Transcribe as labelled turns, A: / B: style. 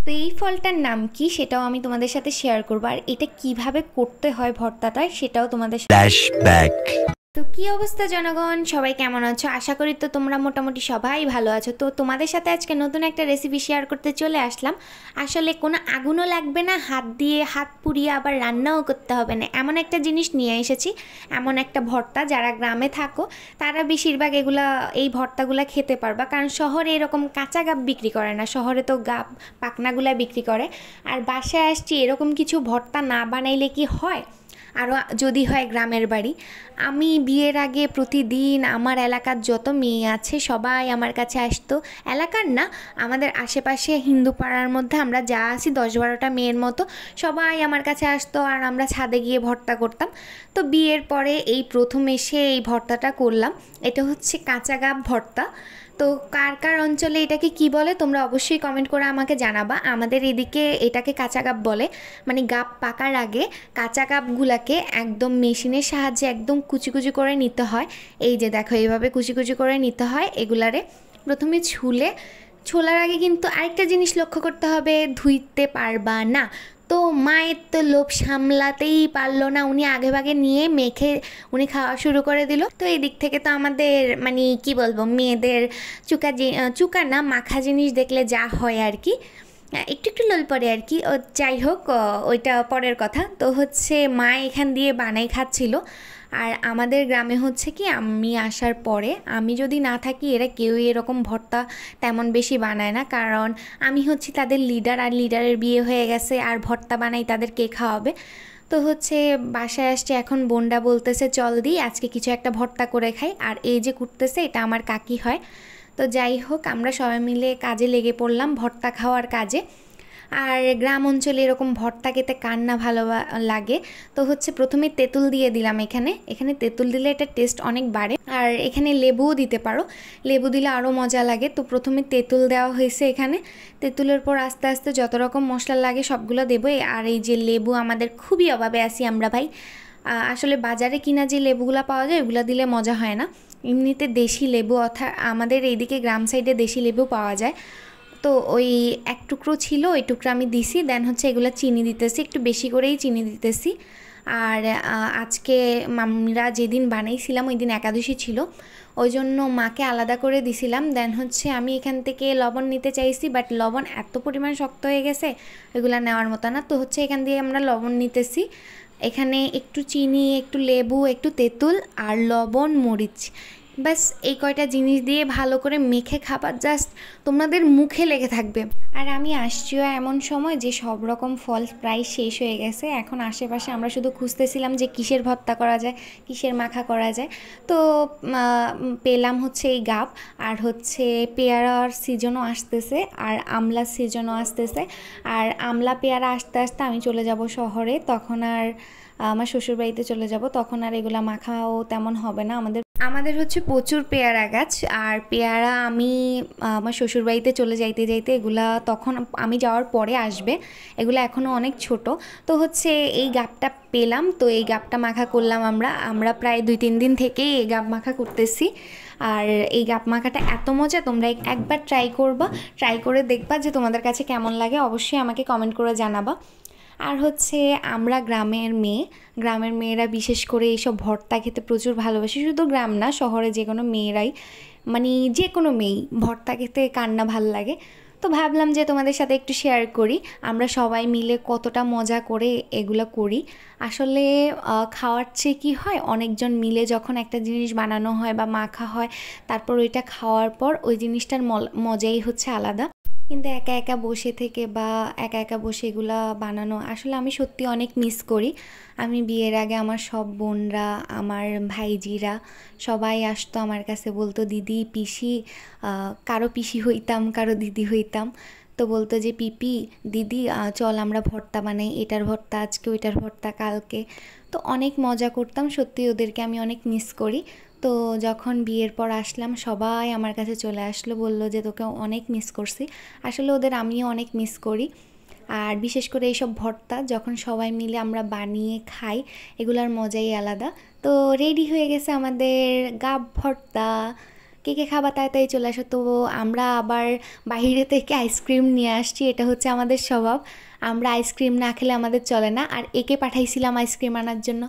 A: তো এই ফলটার নাম কি সেটাও আমি তোমাদের সাথে শেয়ার করবো, আর এটা কিভাবে করতে হয় ভর্তাটা সেটাও তোমাদের সাথে।
B: ফ্ল্যাশব্যাক।
A: তো কি অবস্থা জনগণ, সবাই কেমন আছো? আশা করি তো তোমরা মোটামুটি সবাই ভালো আছো। তো তোমাদের সাথে আজকে নতুন একটা রেসিপি শেয়ার করতে চলে আসলাম। আসলে কোনো আগুনও লাগবে না, হাত দিয়ে হাত পুড়িয়ে আবার রান্নাও করতে হবে না, এমন একটা জিনিস নিয়ে এসেছি। এমন একটা ভর্তা, যারা গ্রামে থাকো তারা বেশিরভাগ এই ভর্তাগুলা খেতে পারবা, কারণ শহরে এরকম কাঁচা গাব বিক্রি করে না, শহরে তো গাব পাকনাগুলা বিক্রি করে। আর বাসায় আসছি এরকম কিছু ভর্তা না বানাইলে কি হয়, আরও যদি হয় গ্রামের বাড়ি। আমি বিয়ের আগে প্রতিদিন আমার এলাকার যত মেয়ে আছে সবাই আমার কাছে আসতো। এলাকার না, আমাদের আশেপাশে হিন্দু পাড়ার মধ্যে আমরা যা আছি 10-12টা মেয়ের মতো, সবাই আমার কাছে আসতো আর আমরা ছাদে গিয়ে ভর্তা করতাম। তো বিয়ের পরে এই প্রথম এসে এই ভর্তাটা করলাম। এটা হচ্ছে কাঁচা গাব ভর্তা। তো কার কার অঞ্চলে এটাকে কি বলে তোমরা অবশ্যই কমেন্ট করে আমাকে জানাবা। আমাদের এদিকে এটাকে কাঁচা গাব বলে, মানে গাব পাকার আগে কাঁচা গাবগুলাকে একদম মেশিনের সাহায্যে একদম কুচি কুচি করে নিতে হয়। এই যে দেখো, এইভাবে কুচি কুচি করে নিতে হয় এগুলারে। প্রথমে ছোলার আগে কিন্তু আরেকটা জিনিস লক্ষ্য করতে হবে, ধুইতে পারবা না। তো মায়ের তো লোভ সামলাতেই পারলো না, উনি আগে ভাগে নিয়ে মেখে উনি খাওয়া শুরু করে দিল। তো এই দিক থেকে তো আমাদের মানে কি বলবো, মেয়েদের চুকা না মাখা জিনিস দেখলে যা হয় আর কি, একটু একটু লোল পড়ে আর কি। যাই হোক, ওইটা পরের কথা। তো হচ্ছে মা এখান দিয়ে বানাই খাচ্ছিল। আর আমাদের গ্রামে হচ্ছে কি, আমি আসার পরে আমি যদি না থাকি এরা কেউই এরকম ভর্তা তেমন বেশি বানায় না, কারণ আমি হচ্ছি তাদের লিডার, আর লিডারের বিয়ে হয়ে গেছে, আর ভর্তা বানাই তাদের কে খাওয়াবে। তো হচ্ছে বাসায় আসছে, এখন বোনটা বলতেছে চল দিই আজকে কিছু একটা ভর্তা করে খাই। আর এই যে করতেছে এটা আমার কাকি হয়। তো যাই হোক, আমরা সবাই মিলে কাজে লেগে পড়লাম ভর্তা খাওয়ার কাজে। আর গ্রাম অঞ্চলে এরকম ভর্তা খেতে কার না ভালো লাগে। তো হচ্ছে প্রথমে তেঁতুল দিয়ে দিলাম, এখানে তেঁতুল দিলে এটা টেস্ট অনেক বাড়ে। আর এখানে লেবুও দিতে পারো, লেবু দিলে আরও মজা লাগে। তো প্রথমে তেঁতুল দেওয়া হয়েছে এখানে, তেঁতুলের পর আস্তে আস্তে যত রকম মশলা লাগে সবগুলো দেবো। আর এই যে লেবু, আমাদের খুবই অভাবে আছি আমরা ভাই। আসলে বাজারে কিনা যে লেবুগুলো পাওয়া যায় ওগুলো দিলে মজা হয় না, এমনিতে দেশি লেবু, অর্থাৎ আমাদের এইদিকে গ্রাম সাইডে দেশি লেবু পাওয়া যায়। তো ওই এক টুকরো ছিল, ওই টুকরো আমি দিছি। দেন হচ্ছে এগুলো চিনি দিতেছি, একটু বেশি করেই চিনি দিতেছি। আর আজকে আমরা যেদিন বানাইছিলাম ওই দিন একাদশী ছিল, ওই জন্য মাকে আলাদা করে দিছিলাম। দেন হচ্ছে আমি এখান থেকে লবণ নিতে চাইছি, বাট লবণ এত পরিমাণ শক্ত হয়ে গেছে ওইগুলো নেওয়ার মতো না। তো হচ্ছে এখান দিয়ে আমরা লবণ নিতেছি। এখানে একটু চিনি, একটু লেবু, একটু তেঁতুল আর লবণ, মরিচ, ব্যাস এই কয়টা জিনিস দিয়ে ভালো করে মেখে খাবার, জাস্ট তোমাদের মুখে লেগে থাকবে। আর আমি আসছিও এমন সময় যে সব রকম ফল প্রায় শেষ হয়ে গেছে। এখন আশেপাশে আমরা শুধু খুঁজতেছিলাম যে কিসের ভর্তা করা যায়, কিসের মাখা করা যায়। তো পেলাম হচ্ছে এই গাব, আর হচ্ছে পেয়ারার সিজনও আসতেছে, আর আমলার সিজনও আসতেছে। আর আমলা পেয়ারা আস্তে আস্তে আমি চলে যাব শহরে, তখন আর আমার শ্বশুরবাড়িতে চলে যাব, তখন আর এগুলা মাখাও তেমন হবে না। আমাদের হচ্ছে প্রচুর পেয়ারা গাছ, আর পেয়ারা আমি আমার শ্বশুরবাড়িতে চলে যাইতে যাইতে এগুলা তখন আমি যাওয়ার পরে আসবে, এগুলো এখনও অনেক ছোট। তো হচ্ছে এই গাবটা পেলাম, তো এই গাবটা মাখা করলাম আমরা প্রায় 2-3 দিন থেকেই এই গাব মাখা করতেছি। আর এই গাব মাখাটা এত মজা, তোমরা একবার ট্রাই করে দেখবা যে তোমাদের কাছে কেমন লাগে, অবশ্যই আমাকে কমেন্ট করে জানাবা। আর হচ্ছে আমরা গ্রামের মেয়েরা বিশেষ করে এইসব ভর্তা খেতে প্রচুর ভালোবাসে, শুধু গ্রাম না, শহরে যে কোনো মেয়েরাই, মানে যে কোনো মেয়েই ভর্তা খেতে কার না ভালো লাগে। তো ভাবলাম যে তোমাদের সাথে একটু শেয়ার করি আমরা সবাই মিলে কতটা মজা করে এগুলো করি। আসলে খাওয়ার চেয়ে কী হয়, অনেকজন মিলে যখন একটা জিনিস বানানো হয় বা মাখা হয়, তারপর ওইটা খাওয়ার পর ওই জিনিসটার মজাই হচ্ছে আলাদা। কিন্তু একা একা বসে থেকে বা একা একা বসে এগুলা বানানো আসলে আমি সত্যি অনেক মিস করি। আমি বিয়ের আগে আমার সব বোনরা, আমার ভাইজিরা সবাই আসতো আমার কাছে, বলতো দিদি, পিসি, কারো পিসি হইতাম, কারো দিদি হইতাম। তো বলতো যে পিপি, দিদি, চল আমরা ভর্তা বানাই, এটার ভর্তা আজকে, ওইটার ভর্তা কালকে। তো অনেক মজা করতাম, সত্যি ওদেরকে আমি অনেক মিস করি। তো যখন বিয়ের পর আসলাম সবাই আমার কাছে চলে আসলো, বললো যে তোকে অনেক মিস করছি। আসলে ওদের আমিও অনেক মিস করি। আর বিশেষ করে এইসব ভর্তা যখন সবাই মিলে আমরা বানিয়ে খাই, এগুলোর মজাই আলাদা। তো রেডি হয়ে গেছে আমাদের গাব ভর্তা। কে কে খাবা তাড়াতাড়ি চলে আসো। তো আমরা আবার বাইরে থেকে আইসক্রিম নিয়ে আসছি, এটা হচ্ছে আমাদের স্বভাব। আমরা আইসক্রিম না খেলে আমাদের চলে না। আর একে পাঠাইছিলাম আইসক্রিম আনার জন্য,